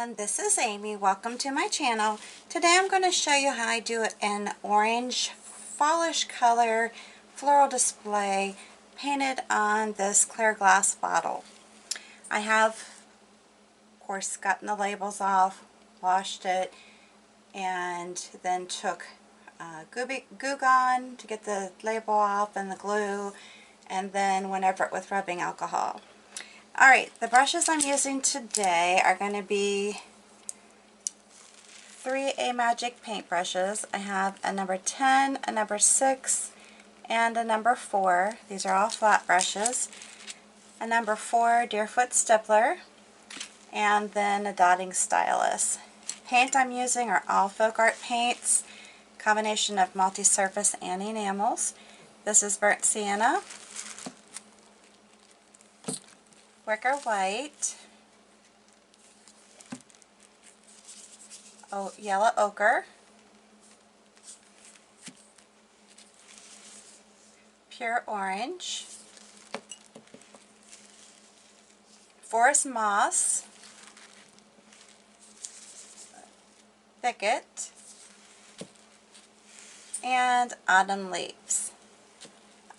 everyone, this is Amy. Welcome to my channel. Today I'm going to show you how I do an orange fallish color floral display painted on this clear glass bottle. I have, of course, gotten the labels off, washed it, and then took Goo Gone to get the label off and the glue, and then went over it with rubbing alcohol. Alright, the brushes I'm using today are going to be 3 A-Magic paint brushes. I have a number 10, a number 6, and a number 4. These are all flat brushes. A number 4 Deerfoot Stippler, and then a dotting stylus. Paint I'm using are all FolkArt paints, combination of multi-surface and enamels. This is burnt sienna, wicker white, yellow ochre, pure orange, forest moss, thicket, and autumn leaves.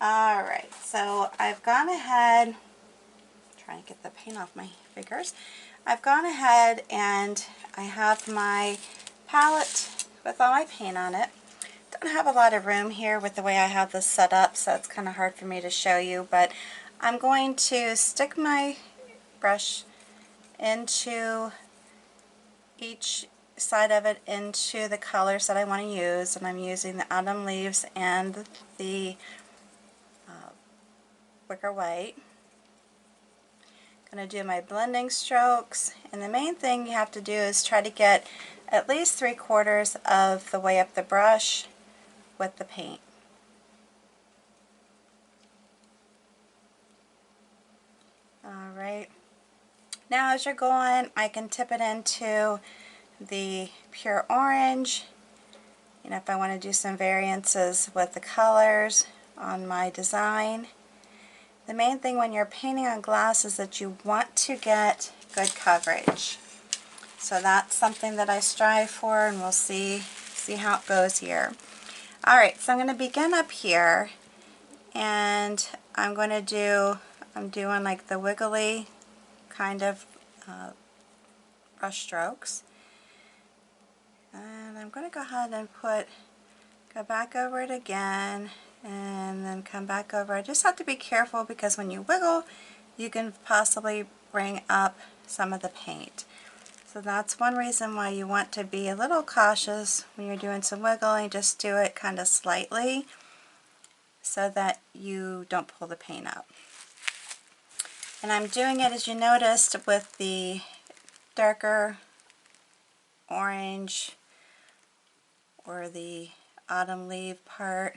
Alright, so I've gone ahead, trying to get the paint off my fingers. I've gone ahead and I have my palette with all my paint on it. Don't have a lot of room here with the way I have this set up, so it's kind of hard for me to show you, but I'm going to stick my brush into each side of it into the colors that I want to use, and I'm using the autumn leaves and the wicker white. I'm going to do my blending strokes, and the main thing you have to do is try to get at least 3/4 of the way up the brush with the paint. Alright, now as you're going, I can tip it into the pure orange. You know, if I want to do some variances with the colors on my design. The main thing when you're painting on glass is that you want to get good coverage. So that's something that I strive for, and we'll see how it goes here. Alright, so I'm going to begin up here, and I'm doing like the wiggly kind of brush strokes. And I'm going to go ahead and go back over it again, and then come back over. I just have to be careful because when you wiggle, you can possibly bring up some of the paint. So that's one reason why you want to be a little cautious when you're doing some wiggling. Just do it kind of slightly so that you don't pull the paint up. And I'm doing it, as you noticed, with the darker orange or the autumn leaf part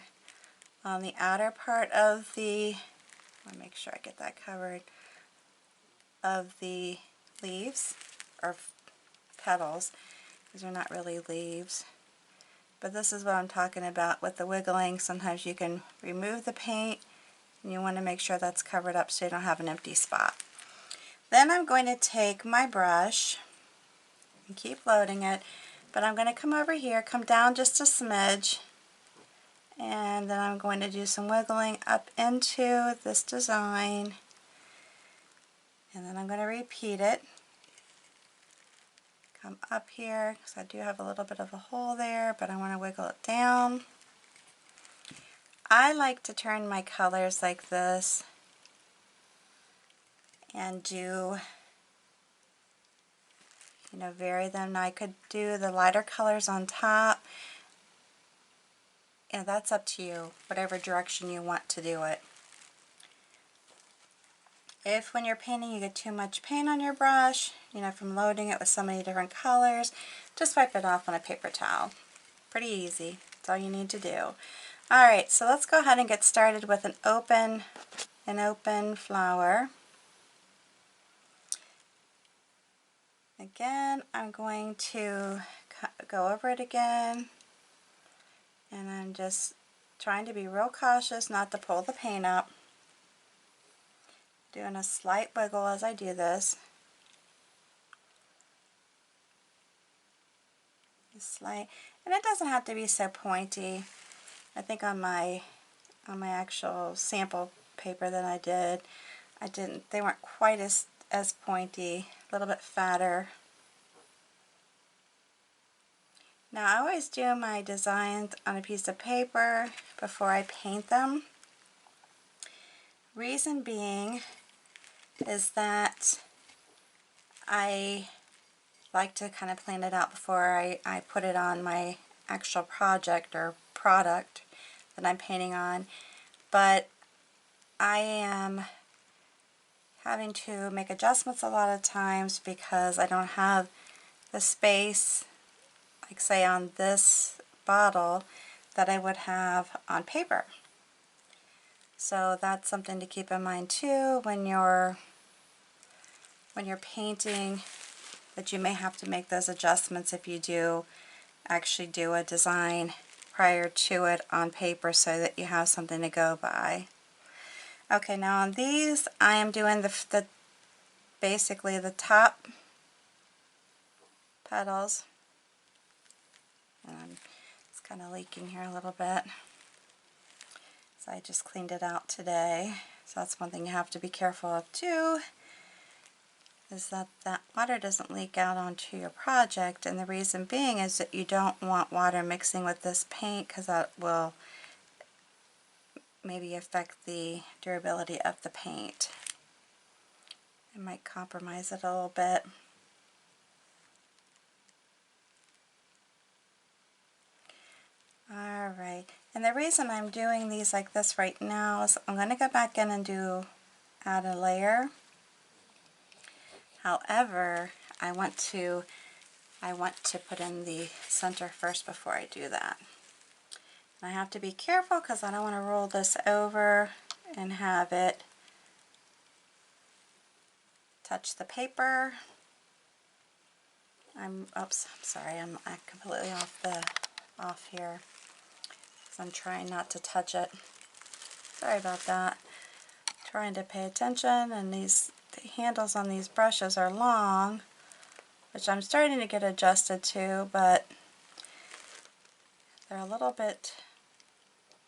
on the outer part of the, I want to make sure I get that covered, of the leaves or petals. These are not really leaves, but this is what I'm talking about with the wiggling. Sometimes you can remove the paint, and you want to make sure that's covered up so you don't have an empty spot. Then I'm going to take my brush and keep loading it, but I'm going to come over here, come down just a smidge, and then I'm going to do some wiggling up into this design, and then I'm going to repeat it. Come up here, because I do have a little bit of a hole there, but I want to wiggle it down. I like to turn my colors like this and do, vary them. Now I could do the lighter colors on top. And that's up to you, whatever direction you want to do it. If when you're painting you get too much paint on your brush, from loading it with so many different colors, just wipe it off on a paper towel. Pretty easy. That's all you need to do. Alright, so let's go ahead and get started with an open flower. Again, I'm going to go over it again. And I'm just trying to be real cautious not to pull the paint up. Doing a slight wiggle as I do this. Just like, and it doesn't have to be so pointy. I think on my actual sample paper that I didn't, they weren't quite as pointy, a little bit fatter. Now I always do my designs on a piece of paper before I paint them. Reason being is that I like to kind of plan it out before I put it on my actual project or product that I'm painting on, but I am having to make adjustments a lot of times because I don't have the space, like say on this bottle, that I would have on paper. So that's something to keep in mind too when you're painting, that you may have to make those adjustments if you do actually do a design prior to it on paper so that you have something to go by. Okay, now on these I am doing the basically the top petals. It's kind of leaking here a little bit. So I just cleaned it out today. So that's one thing you have to be careful of too, is that water doesn't leak out onto your project, and the reason being is that you don't want water mixing with this paint because that will maybe affect the durability of the paint. It might compromise it a little bit. Alright, and the reason I'm doing these like this right now is I'm going to go back in and add a layer. However, I want to put in the center first before I do that. And I have to be careful because I don't want to roll this over and have it touch the paper. I'm sorry, I'm completely off here. So I'm trying not to touch it. Sorry about that. Trying to pay attention, and the handles on these brushes are long, which I'm starting to get adjusted to, but they're a little bit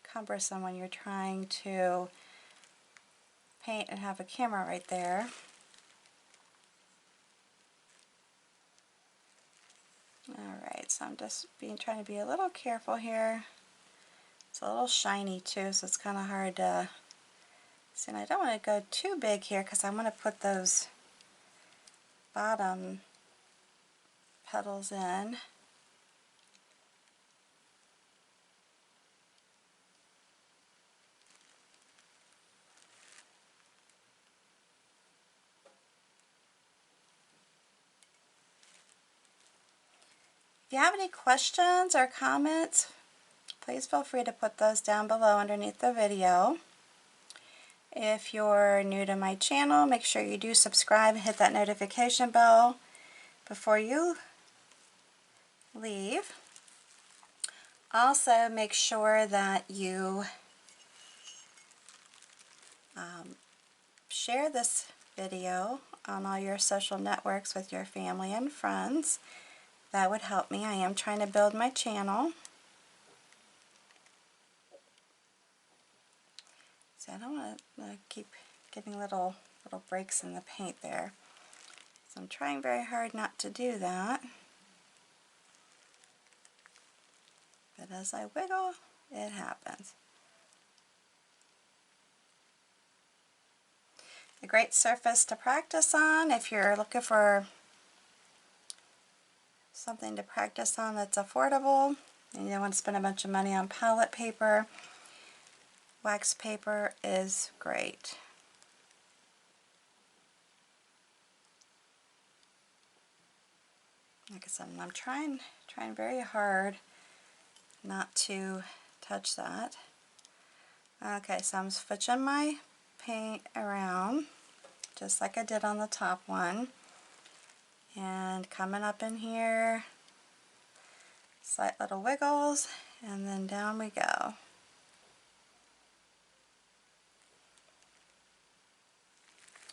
cumbersome when you're trying to paint and have a camera right there. Alright, so I'm just trying to be a little careful here. It's a little shiny too, so it's kind of hard to see, and I don't want to go too big here because I want to put those bottom petals in. If you have any questions or comments, please feel free to put those down below underneath the video. If you're new to my channel, make sure you do subscribe and hit that notification bell before you leave. Also, make sure that you share this video on all your social networks with your family and friends. That would help me. I am trying to build my channel. So I don't want to keep getting little breaks in the paint there. So I'm trying very hard not to do that. But as I wiggle, it happens. A great surface to practice on if you're looking for something to practice on that's affordable and you don't want to spend a bunch of money on palette paper. Wax paper is great. Like I said, I'm trying very hard not to touch that. Okay, so I'm switching my paint around just like I did on the top one, and coming up in here, slight little wiggles, and then down we go.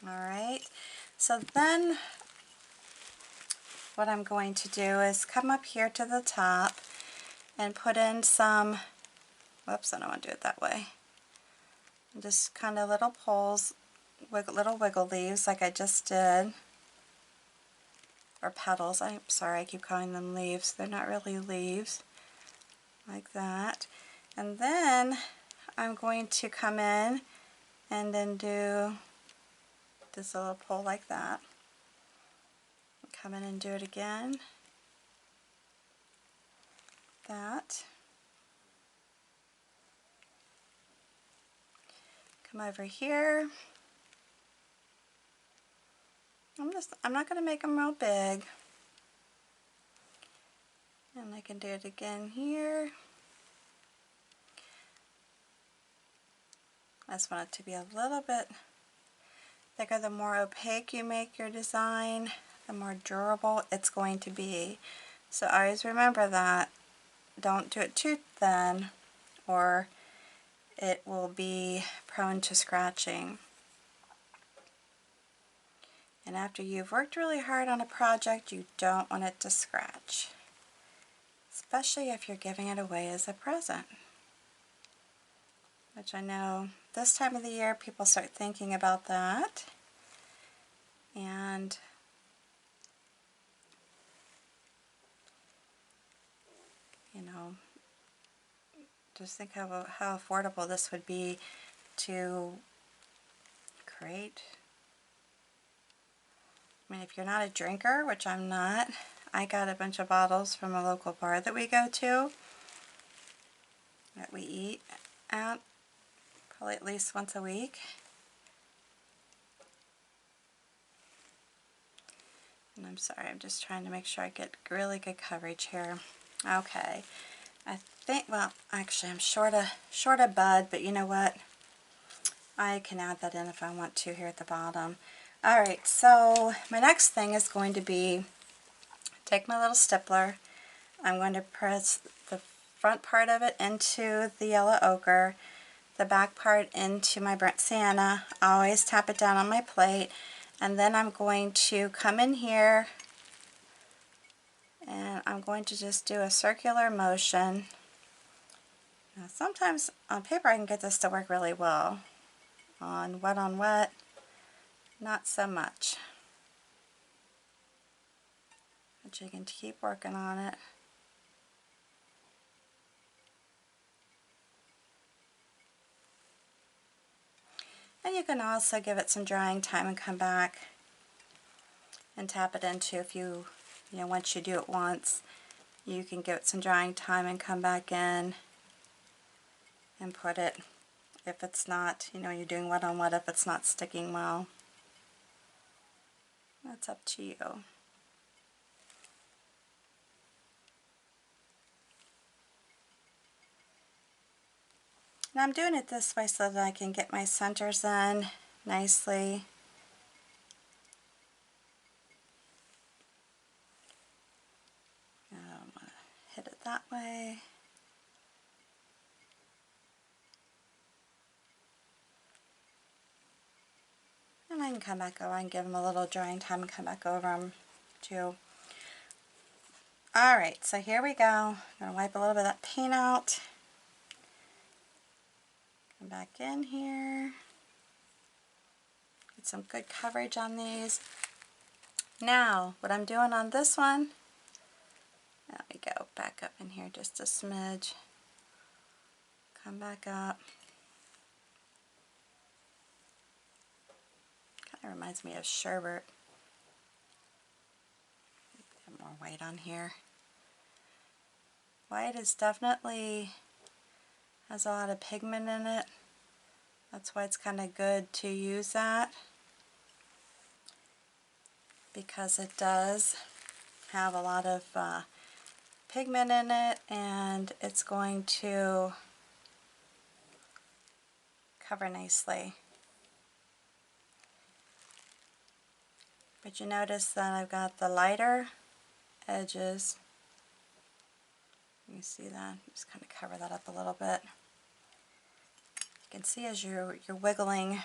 Alright, so then what I'm going to do is come up here to the top and put in some, whoops, I don't want to do it that way. Just kind of little pulls, little wiggle leaves like I just did. Or petals, I'm sorry, I keep calling them leaves. They're not really leaves. Like that. And then I'm going to come in and then do this little pull like that. Come in and do it again. That. Come over here. I'm not going to make them real big. And I can do it again here. I just want it to be a little bit thicker. The more opaque you make your design, the more durable it's going to be. So always remember that. Don't do it too thin or it will be prone to scratching. And after you've worked really hard on a project, you don't want it to scratch. Especially if you're giving it away as a present. Which I know this time of the year people start thinking about that. And you know, just think how affordable this would be to create. I mean, if you're not a drinker, which I'm not, I got a bunch of bottles from a local bar that we go to, that we eat at probably at least once a week. And I'm sorry, I'm just trying to make sure I get really good coverage here. Okay, I think, well, actually I'm short a bud, but you know what? I can add that in if I want to here at the bottom. Alright, so my next thing is going to be, take my little stippler, I'm going to press the front part of it into the yellow ochre, the back part into my burnt sienna. I always tap it down on my plate, and then I'm going to come in here and I'm going to just do a circular motion. Now, sometimes on paper I can get this to work really well. On wet, not so much. But you can keep working on it. And you can also give it some drying time and come back and tap it into, if you know, once you do it once, you can give it some drying time and come back in and put it, if it's not, you know, you're doing wet on wet, if it's not sticking well. That's up to you. And I'm doing it this way so that I can get my centers in nicely. I don't want to hit it that way. And I can come back over and give them a little drying time and come back over them too. Alright, so here we go. I'm going to wipe a little bit of that paint out. Come back in here. Get some good coverage on these. Now, what I'm doing on this one, there we go, back up in here just a smidge. Come back up. Kind of reminds me of sherbet. Get more white on here. White is definitely has a lot of pigment in it. That's why it's kind of good to use that, because it does have a lot of pigment in it, and it's going to cover nicely. But you notice that I've got the lighter edges. You see that? Just kind of cover that up a little bit. You can see as you're wiggling,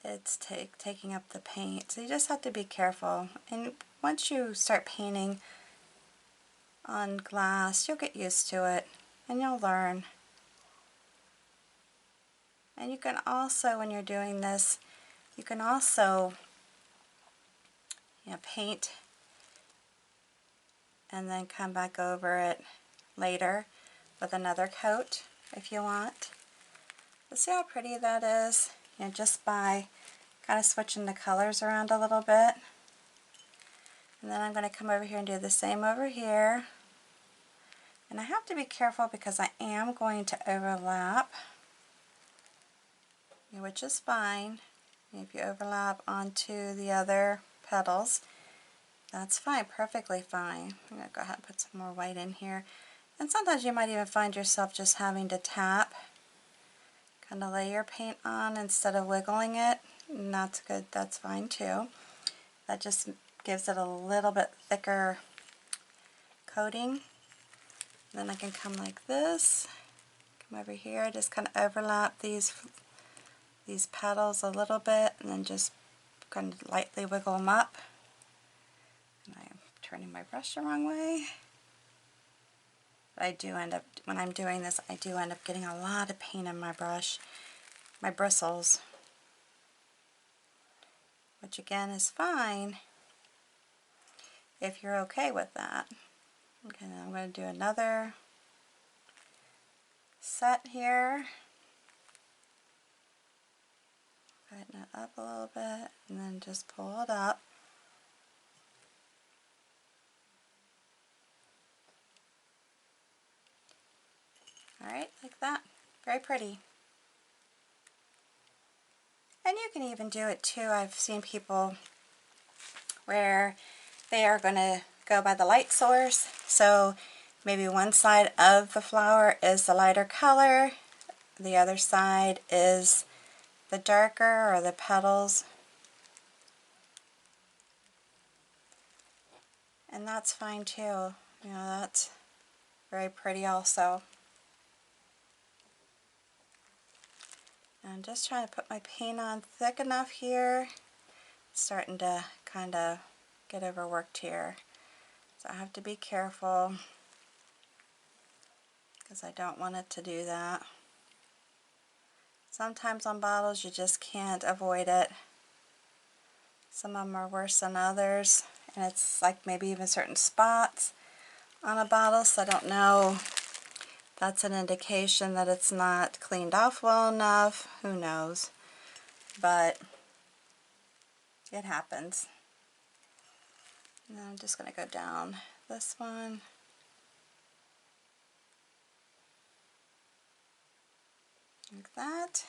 it's taking up the paint. So you just have to be careful. And once you start painting on glass, you'll get used to it and you'll learn. And you can also, when you're doing this, you can also, paint and then come back over it later with another coat if you want. But see how pretty that is? Just by kind of switching the colors around a little bit. And then I'm going to come over here and do the same over here. And I have to be careful because I am going to overlap, which is fine. If you overlap onto the other petals, that's fine, perfectly fine. I'm going to go ahead and put some more white in here. And sometimes you might even find yourself just having to tap, kind of lay your paint on instead of wiggling it. And that's good, that's fine too. That just gives it a little bit thicker coating. Then I can come like this, come over here, just kind of overlap these petals a little bit, and then just kind of lightly wiggle them up. And I'm turning my brush the wrong way. But I do end up, when I'm doing this, I do end up getting a lot of paint in my brush, my bristles, which again is fine if you're okay with that. Okay, now I'm going to do another set here. Tighten it up a little bit and then just pull it up. Alright, like that. Very pretty. And you can even do it too. I've seen people where they are going to go by the light source. So maybe one side of the flower is the lighter color, the other side is the darker, or the petals. And that's fine too. That's very pretty also. I'm just trying to put my paint on thick enough here. It's starting to kind of get overworked here. So I have to be careful because I don't want it to do that. Sometimes on bottles you just can't avoid it. Some of them are worse than others, and it's like maybe even certain spots on a bottle, so I don't know. That's an indication that it's not cleaned off well enough. Who knows? But it happens. And then I'm just going to go down this one. Like that.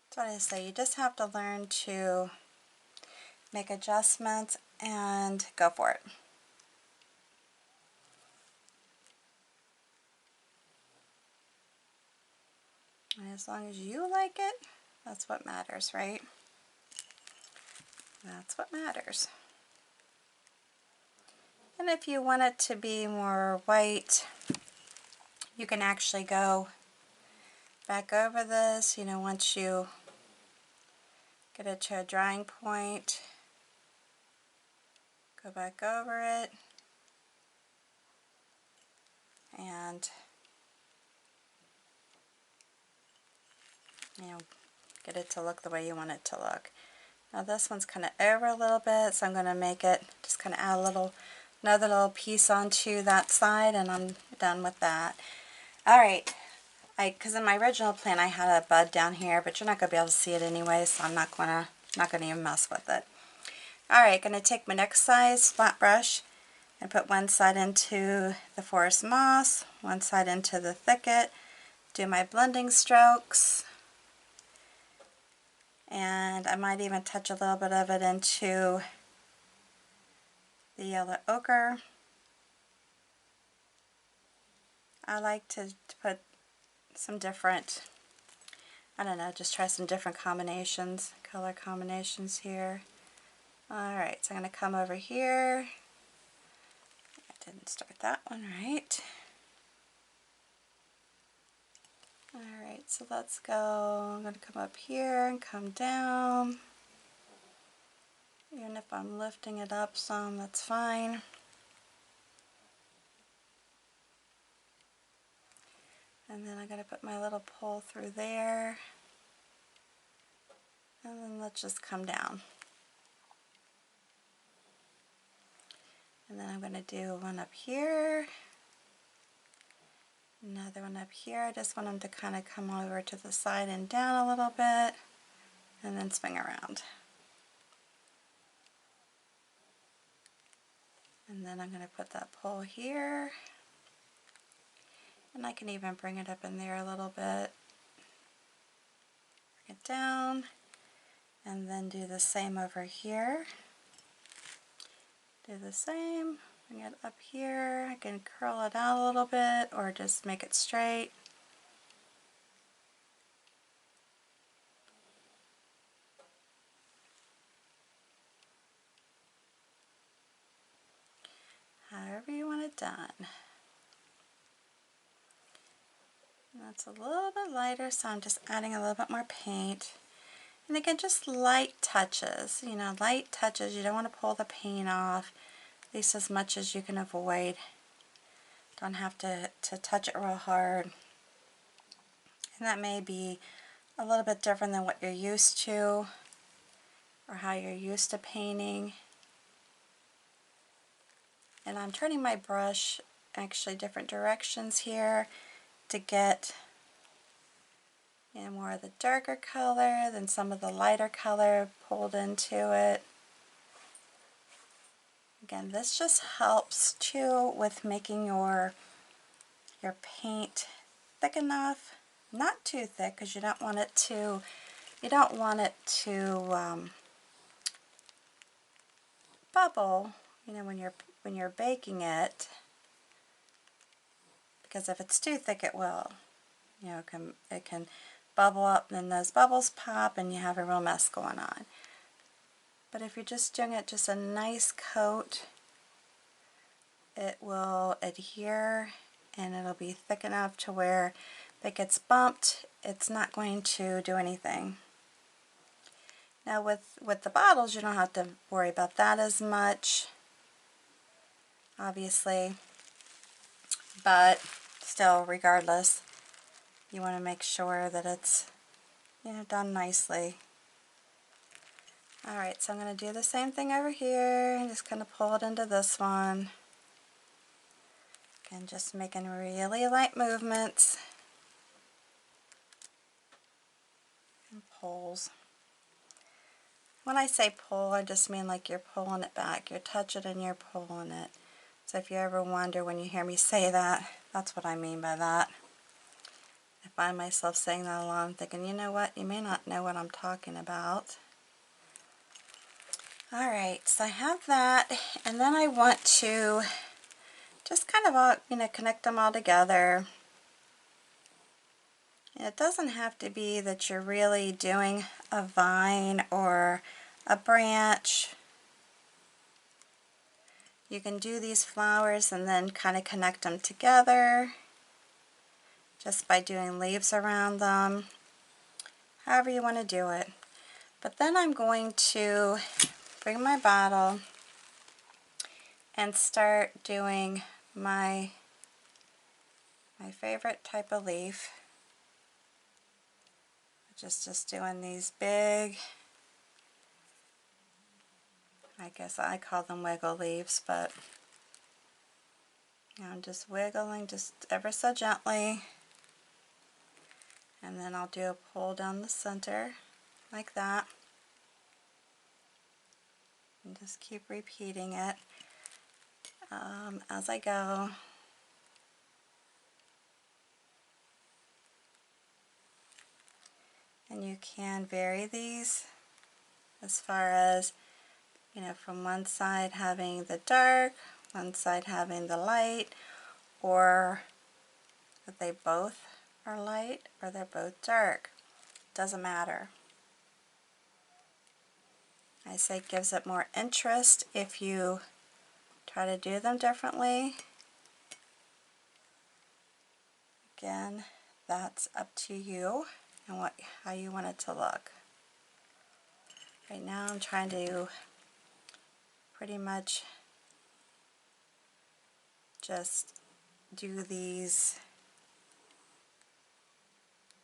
That's what I say. You just have to learn to make adjustments and go for it. And as long as you like it, that's what matters, right? That's what matters. And if you want it to be more white, you can actually go back over this, once you get it to a drying point, go back over it, and get it to look the way you want it to look. Now this one's kind of over a little bit, so I'm going to make it, just kind of add another little piece onto that side, and I'm done with that. Alright, because in my original plan I had a bud down here, but you're not going to be able to see it anyway, so I'm not going to even mess with it. Alright, going to take my next size flat brush and put one side into the forest moss, one side into the thicket, do my blending strokes, and I might even touch a little bit of it into the yellow ochre. I like to put some different, I don't know, just try some different combinations, color combinations here. Alright, so I'm going to come over here. I didn't start that one right. Alright, so let's go. I'm going to come up here and come down. Even if I'm lifting it up some, that's fine. And then I'm going to put my little pole through there. And then let's just come down. And then I'm going to do one up here. Another one up here. I just want them to kind of come over to the side and down a little bit. And then swing around. And then I'm going to put that pole here. And I can even bring it up in there a little bit. Bring it down. And then do the same over here. Do the same. Bring it up here. I can curl it out a little bit or just make it straight. However you want it done. And that's a little bit lighter, so I'm just adding a little bit more paint. And again, just light touches, you know, light touches. You don't want to pull the paint off, at least as much as you can avoid. Don't have to touch it real hard. And that may be a little bit different than what you're used to or how you're used to painting. And I'm turning my brush actually different directions here to get, you know, more of the darker color than some of the lighter color pulled into it. Again, this just helps too with making your paint thick enough, not too thick because you don't want it to bubble, you know, when you're baking it, because if it's too thick it will, you know, it can bubble up and then those bubbles pop and you have a real mess going on. But if you're just doing it just a nice coat, it will adhere and it'll be thick enough to where if it gets bumped, it's not going to do anything. Now with the bottles, you don't have to worry about that as much, obviously, but still, regardless, you want to make sure that it's, you know, done nicely. Alright, so I'm going to do the same thing over here and just kind of pull it into this one. Again, just making really light movements and pulls. When I say pull, I just mean like you're pulling it back. You're touching and you're pulling it. So if you ever wonder when you hear me say that, that's what I mean by that. I find myself saying that a lot. I'm thinking, you know what, you may not know what I'm talking about. Alright, so I have that, and then I want to just kind of all, you know, connect them all together. And it doesn't have to be that you're really doing a vine or a branch. You can do these flowers and then kind of connect them together just by doing leaves around them, however you want to do it. But then I'm going to bring my bottle and start doing my favorite type of leaf, which is just doing these big, I guess I call them wiggle leaves, but you know, I'm just wiggling just ever so gently, and then I'll do a pull down the center like that, and just keep repeating it as I go. And you can vary these as far as, you know, from one side having the dark, one side having the light, or that they both are light or they're both dark. Doesn't matter. I say it gives it more interest if you try to do them differently. Again, that's up to you and how you want it to look. Right now I'm trying to pretty much just do these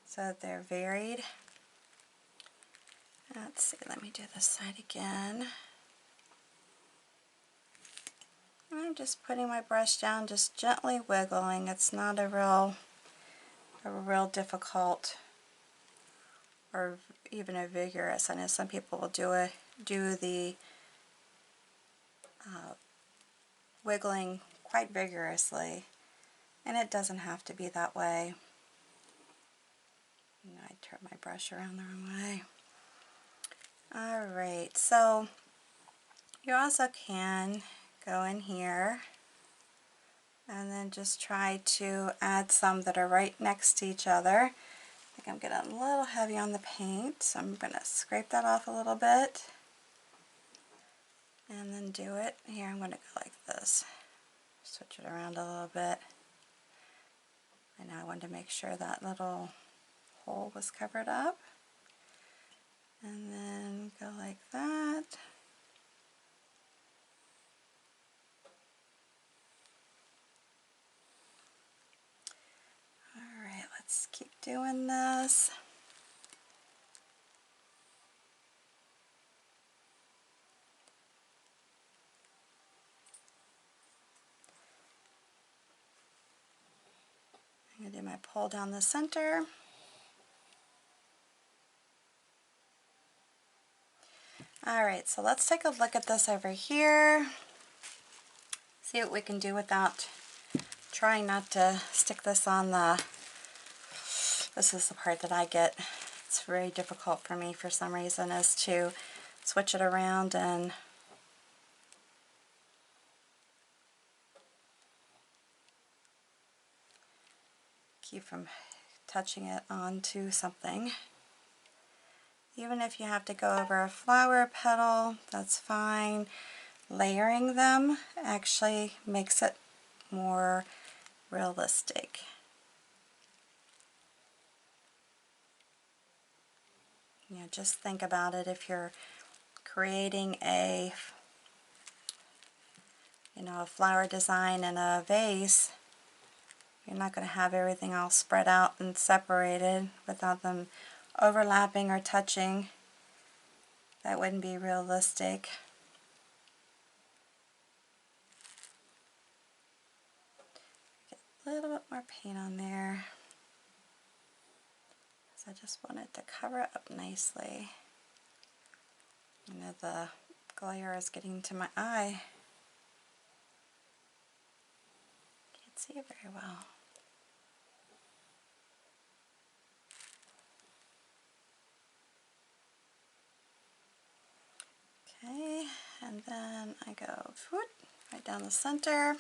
so that they're varied. Let's see, let me do this side again. I'm just putting my brush down, just gently wiggling. It's not a real difficult or even a vigorous. I know some people will do the wiggling quite vigorously, and it doesn't have to be that way. I turned my brush around the wrong way. Alright, so you also can go in here and then just try to add some that are right next to each other. I think I'm getting a little heavy on the paint, so I'm going to scrape that off a little bit and then do it. Here I'm going to go like this. Switch it around a little bit. And now I wanted to make sure that little hole was covered up. And then go like that. Alright, let's keep doing this. I'm going to do my pull down the center. Alright, so let's take a look at this over here. See what we can do without trying not to stick this on the... This is the part that I get. It's very difficult for me for some reason, is to switch it around and keep from touching it onto something. Even if you have to go over a flower petal, that's fine. Layering them actually makes it more realistic. Just think about it. If you're creating a flower design in a vase, you're not going to have everything all spread out and separated without them overlapping or touching. That wouldn't be realistic. Get a little bit more paint on there, because I just want it to cover it up nicely. The glare is getting to my eye. Can't see it very well. Okay, and then I go right down the center.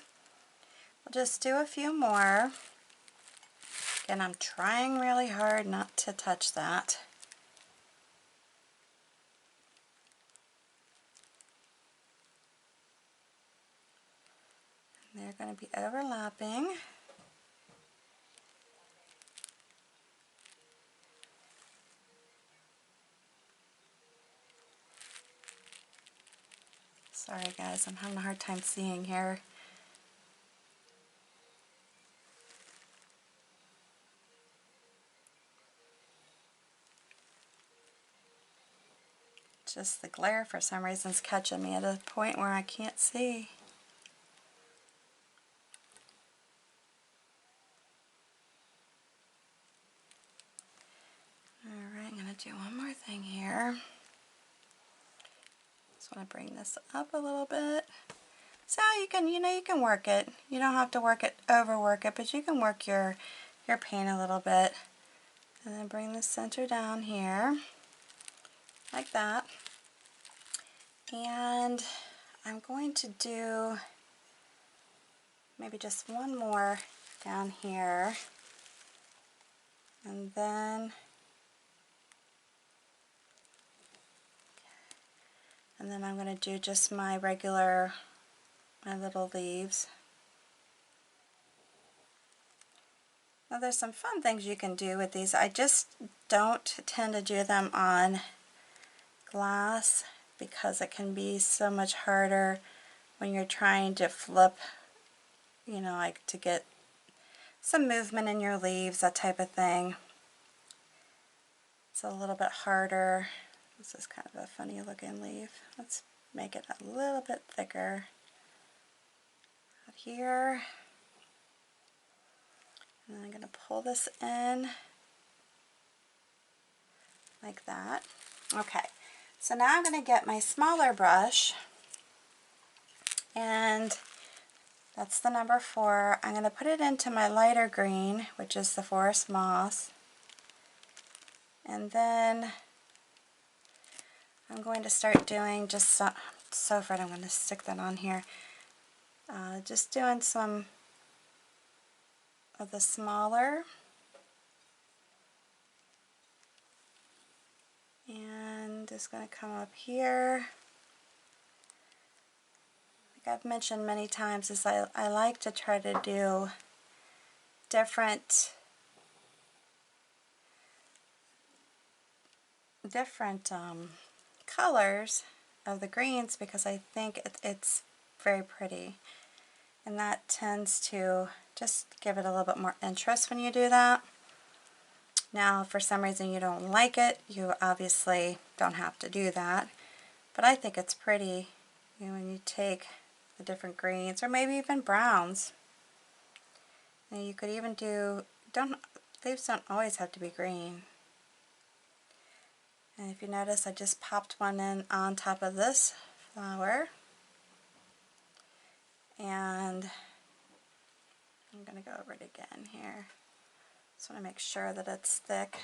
We'll just do a few more. Again, I'm trying really hard not to touch that. And they're going to be overlapping. Sorry guys, I'm having a hard time seeing here. Just the glare for some reason is catching me at a point where I can't see. Alright, I'm going to do one more thing here. Just want to bring this up a little bit. So you can work it. You don't have to overwork it, but you can work your paint a little bit. And then bring the center down here, like that. And I'm going to do maybe just one more down here. And then I'm going to do just my little leaves. Now there's some fun things you can do with these. I just don't tend to do them on glass because it can be so much harder when you're trying to flip, you know, like to get some movement in your leaves, that type of thing. It's a little bit harder. This is kind of a funny looking leaf. Let's make it a little bit thicker out here. And then I'm going to pull this in like that. Okay, so now I'm going to get my smaller brush, and that's the number 4. I'm going to put it into my lighter green, which is the forest moss. And then I'm going to start doing just so afraid I'm going to stick that on here. Just doing some of the smaller. And just going to come up here. Like I've mentioned many times, is I like to try to do different colors of the greens because I think it's very pretty, and that tends to just give it a little bit more interest when you do that. Now if for some reason you don't like it, you obviously don't have to do that, but I think it's pretty, you know, when you take the different greens or maybe even browns. And you could even do, leaves don't always have to be green. And if you notice, I just popped one in on top of this flower. And I'm going to go over it again here. Just want to make sure that it's thick.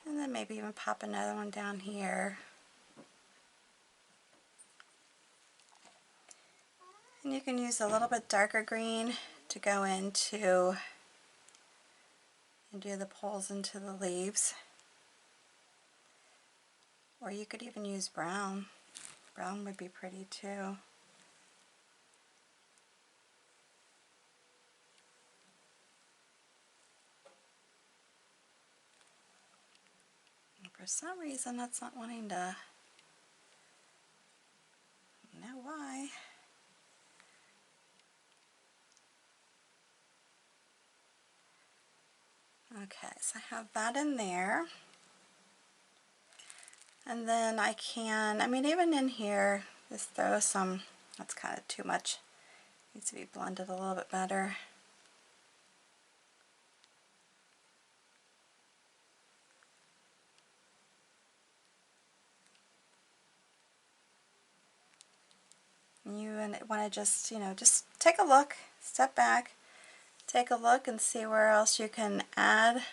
And then maybe even pop another one down here. And you can use a little bit darker green to go into and do the pulls into the leaves. Or you could even use brown. Brown would be pretty too. And for some reason that's not wanting to, I don't know why. Okay, so I have that in there. And then I can, I mean even in here, just throw some, that's kind of too much. Needs to be blended a little bit better. And you want to just, you know, just take a look, step back, take a look and see where else you can add.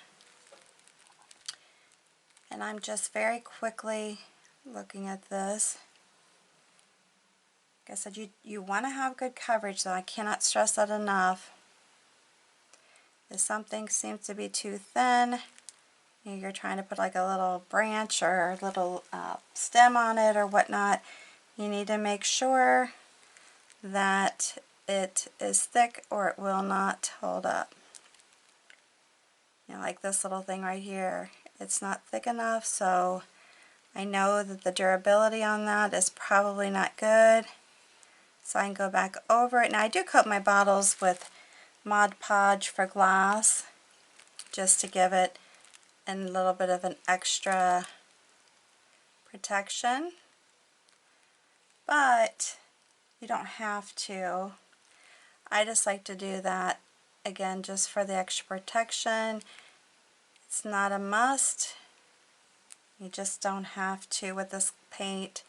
And I'm just very quickly looking at this. Like I said, you want to have good coverage, though. I cannot stress that enough. If something seems to be too thin, you're trying to put like a little branch or a little stem on it or whatnot, you need to make sure that it is thick or it will not hold up. You know, like this little thing right here, it's not thick enough, so I know that the durability on that is probably not good. So I can go back over it. Now I do coat my bottles with Mod Podge for glass just to give it a little bit of an extra protection, but you don't have to. I just like to do that again just for the extra protection. It's not a must. You just don't have to with this paint,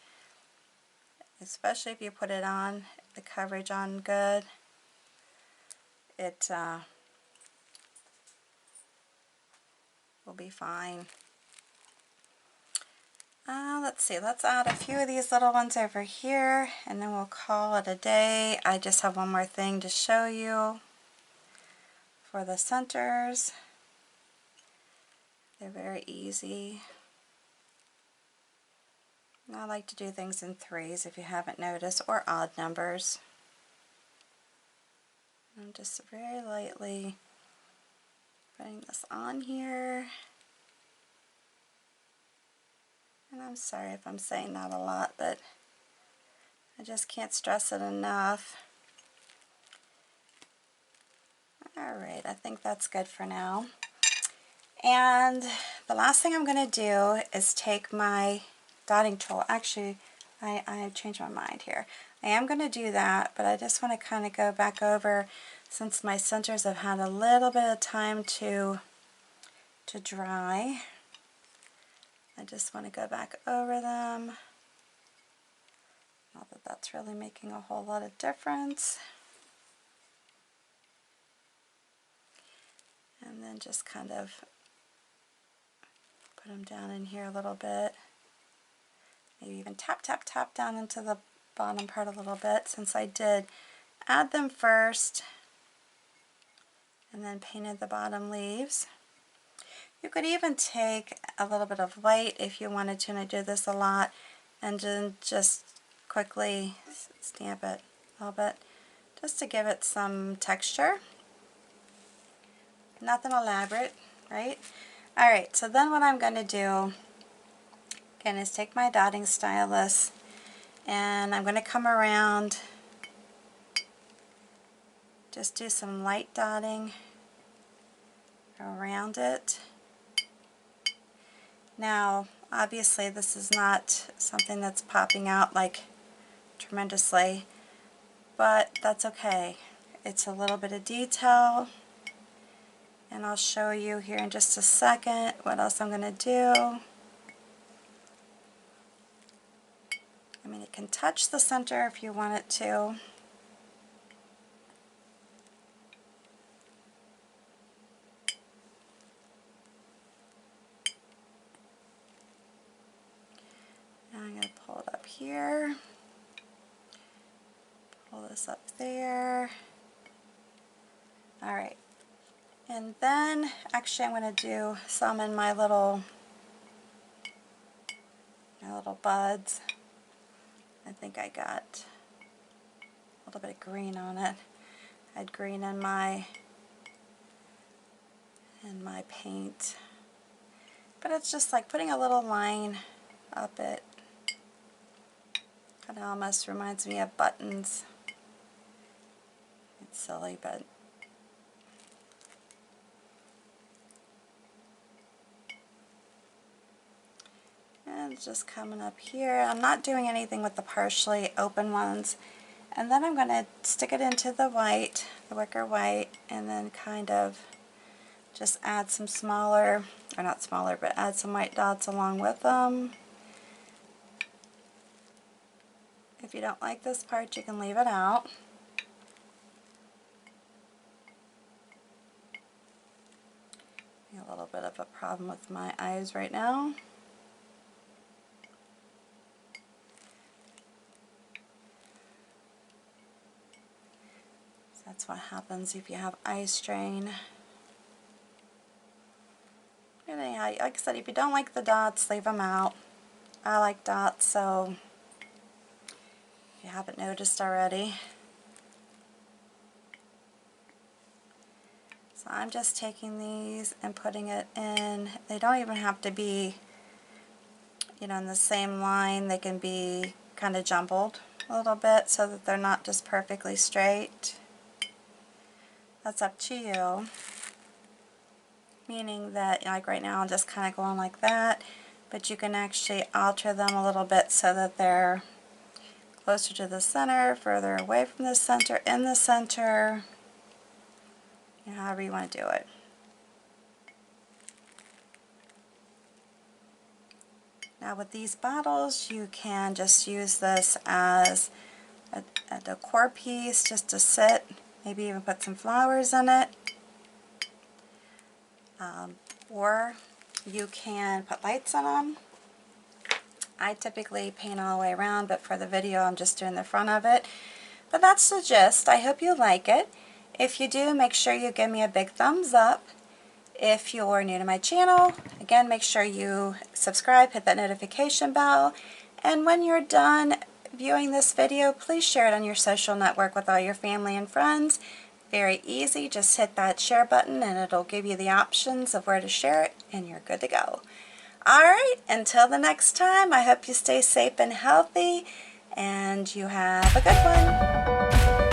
especially if you put it on, the coverage on good. It will be fine. Let's see, let's add a few of these little ones over here and then we'll call it a day. I just have one more thing to show you for the centers. They're very easy. And I like to do things in threes if you haven't noticed, or odd numbers. I'm just very lightly putting this on here. And I'm sorry if I'm saying that a lot, but I just can't stress it enough. Alright, I think that's good for now. And the last thing I'm going to do is take my dotting tool. Actually, I changed my mind here. I am going to do that, but I just want to kind of go back over, since my centers have had a little bit of time to dry. I just want to go back over them. Not that that's really making a whole lot of difference. And then just kind of put them down in here a little bit. Maybe even tap, tap, tap down into the bottom part a little bit, since I did add them first and then painted the bottom leaves. You could even take a little bit of white if you wanted to, and I do this a lot, and then just quickly stamp it a little bit just to give it some texture. Nothing elaborate, right? Alright, so then what I'm going to do again is take my dotting stylus, and I'm going to come around, just do some light dotting around it. Now obviously this is not something that's popping out like tremendously, but that's okay. It's a little bit of detail, and I'll show you here in just a second what else I'm going to do. I mean, it can touch the center if you want it to. Now I'm going to pull it up here, pull this up there. Alright, and then actually I'm going to do some in my little buds. I think I got a little bit of green on it. I had green in my paint. But it's just like putting a little line up it. Kind of almost reminds me of buttons. It's silly, but and it's just coming up here. I'm not doing anything with the partially open ones. And then I'm going to stick it into the white, the wicker white, and then kind of just add some smaller, or not smaller, but add some white dots along with them. If you don't like this part, you can leave it out. A little bit of a problem with my eyes right now. So that's what happens if you have eye strain. And anyhow, like I said, if you don't like the dots, leave them out. I like dots, so if you haven't noticed already. So I'm just taking these and putting it in. They don't even have to be, you know, in the same line. They can be kind of jumbled a little bit so that they're not just perfectly straight. That's up to you. Meaning that, like right now, I'm just kind of going like that, but you can actually alter them a little bit so that they're closer to the center, further away from the center, in the center, you know, however you want to do it. Now with these bottles, you can just use this as a decor piece just to sit, maybe even put some flowers in it. Or you can put lights on them. I typically paint all the way around, but for the video I'm just doing the front of it. But that's the gist. I hope you like it. If you do, make sure you give me a big thumbs up. If you're new to my channel, again, make sure you subscribe, hit that notification bell, and when you're done viewing this video, please share it on your social network with all your family and friends. Very easy, just hit that share button and it'll give you the options of where to share it and you're good to go. Alright, until the next time, I hope you stay safe and healthy and you have a good one.